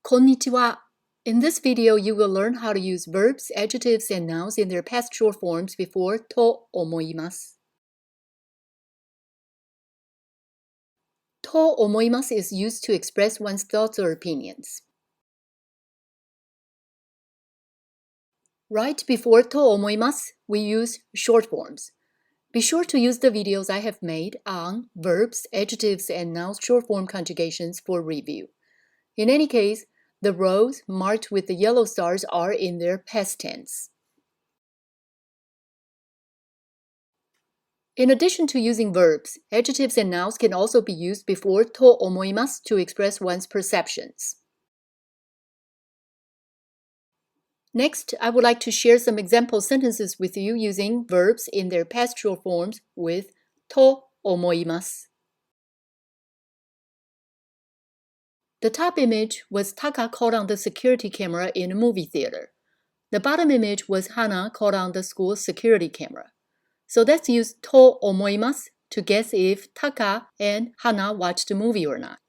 Konnichiwa. In this video, you will learn how to use verbs, adjectives, and nouns in their past short forms before to omoimasu. To omoimasu is used to express one's thoughts or opinions. Right before to omoimasu, we use short forms. Be sure to use the videos I have made on verbs, adjectives, and nouns short form conjugations for review. In any case, the rows marked with the yellow stars are in their past tense. In addition to using verbs, adjectives and nouns can also be used before to omoimasu to express one's perceptions. Next, I would like to share some example sentences with you using verbs in their past short forms with to omoimasu. The top image was Taka caught on the security camera in a movie theater. The bottom image was Hana caught on the school's security camera. So let's use to omoimasu to guess if Taka and Hana watched the movie or not.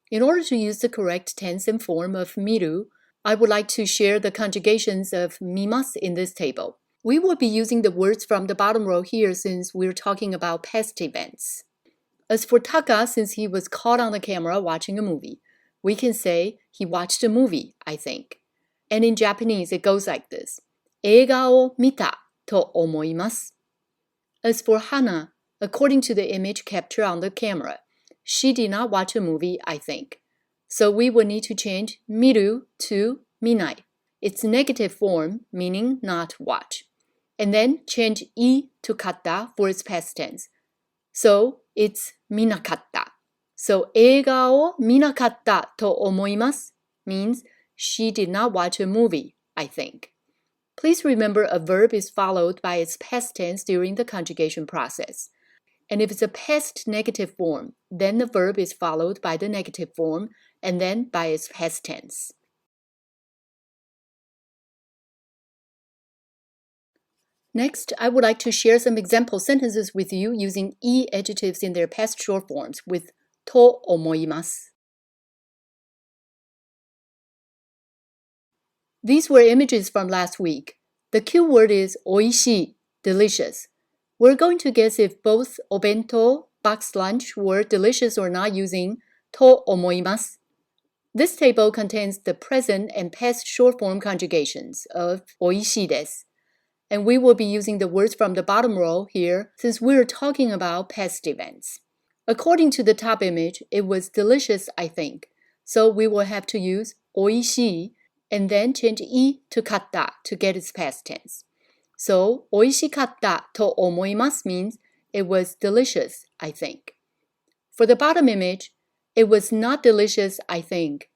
In order to use the correct tense and form of miru, I would like to share the conjugations of mimasu in this table. We will be using the words from the bottom row here since we're talking about past events. As for Taka, since he was caught on the camera watching a movie, we can say he watched a movie, I think. And in Japanese, it goes like this. 映画を見たと思います. As for Hana, according to the image captured on the camera, she did not watch a movie, I think. So we will need to change miru to minai, its negative form, meaning not watch. And then change I to katta for its past tense. So it's minakatta. So 映画を見なかったと思います means she did not watch a movie, I think. Please remember a verb is followed by its past tense during the conjugation process. And if it's a past negative form, then the verb is followed by the negative form and then by its past tense. Next, I would like to share some example sentences with you using I adjectives in their past short forms with to omoimasu. These were images from last week. The cue word is oishii, delicious. We're going to guess if both obento, box lunch, were delicious or not using to omoimasu. This table contains the present and past short form conjugations of oishii desu. And we will be using the words from the bottom row here since we're talking about past events. According to the top image, it was delicious, I think. So we will have to use oishii and then change I to katta to get its past tense. So oishikatta to omoimasu means it was delicious, I think. For the bottom image, it was not delicious, I think.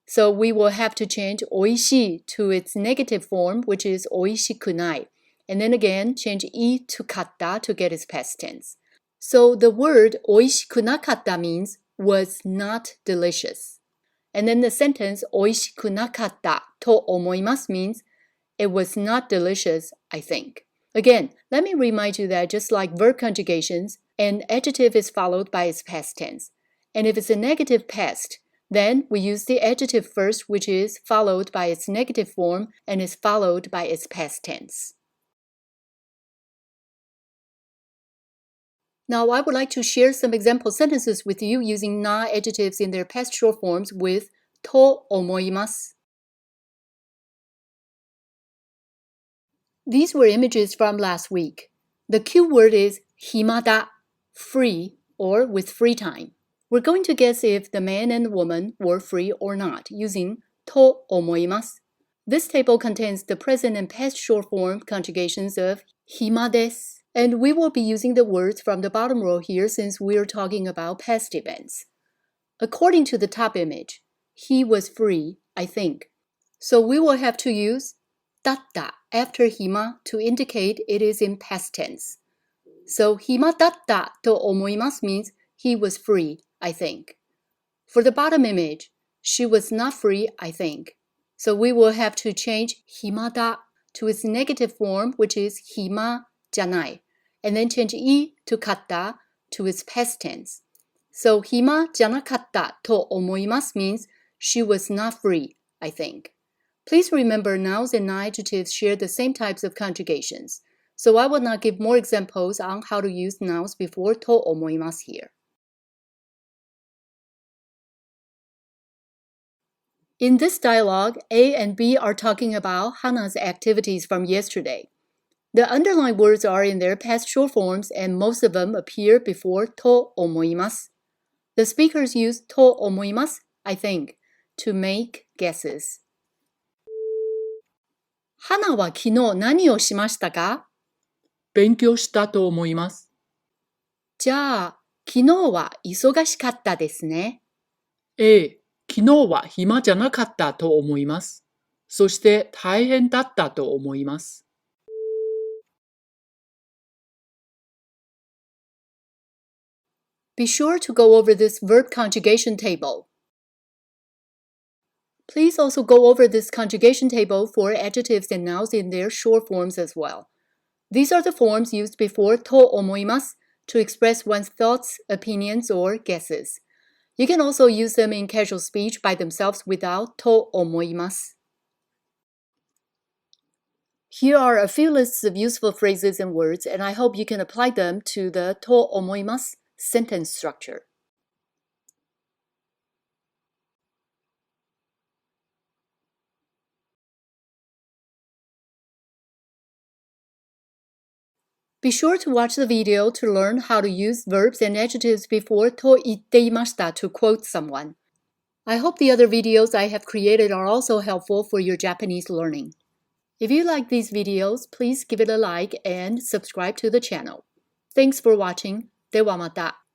So we will have to change oishii to its negative form, which is oishikunai. And then again, change I to katta to get its past tense. So the word oishikunakatta means was not delicious. And then the sentence oishikunakatta to omoimasu means it was not delicious, I think. Again, let me remind you that just like verb conjugations, an adjective is followed by its past tense. And if it's a negative past, then we use the adjective first, which is followed by its negative form and is followed by its past tense. Now, I would like to share some example sentences with you using na adjectives in their past short forms with to omoimasu. These were images from last week. The cue word is himada, free or with free time. We're going to guess if the man and woman were free or not using to omoimasu. This table contains the present and past short form conjugations of hima desu. And we will be using the words from the bottom row here since we're talking about past events. According to the top image, he was free, I think. So we will have to use datta after hima to indicate it is in past tense. So hima datta to omoimasu means he was free, I think. For the bottom image, she was not free, I think. So we will have to change himada to its negative form, which is hima janai, and then change I to katta to its past tense. So hima janakatta to omoimasu means She was not free, I think. Please remember nouns and adjectives share the same types of conjugations, so I will not give more examples on how to use nouns before と思います here. In this dialogue, A and B are talking about Hannah's activities from yesterday. The underlined words are in their past short forms and most of them appear before と思います. The speakers use と思います, I think, to make guesses. 花は昨日何をしましたか？勉強したと思います。じゃあ、昨日は忙しかったですね。ええ、昨日は暇じゃなかったと思います。そして大変だったと思います。Be sure to go over this verb conjugation table. Please also go over this conjugation table for adjectives and nouns in their short forms as well. These are the forms used before と思います to express one's thoughts, opinions, or guesses. You can also use them in casual speech by themselves without と思います. Here are a few lists of useful phrases and words, and I hope you can apply them to the と思います sentence structure. Be sure to watch the video to learn how to use verbs and adjectives before と言っていました to quote someone. I hope the other videos I have created are also helpful for your Japanese learning. If you like these videos, please give it a like and subscribe to the channel. Thanks for watching. ではまた。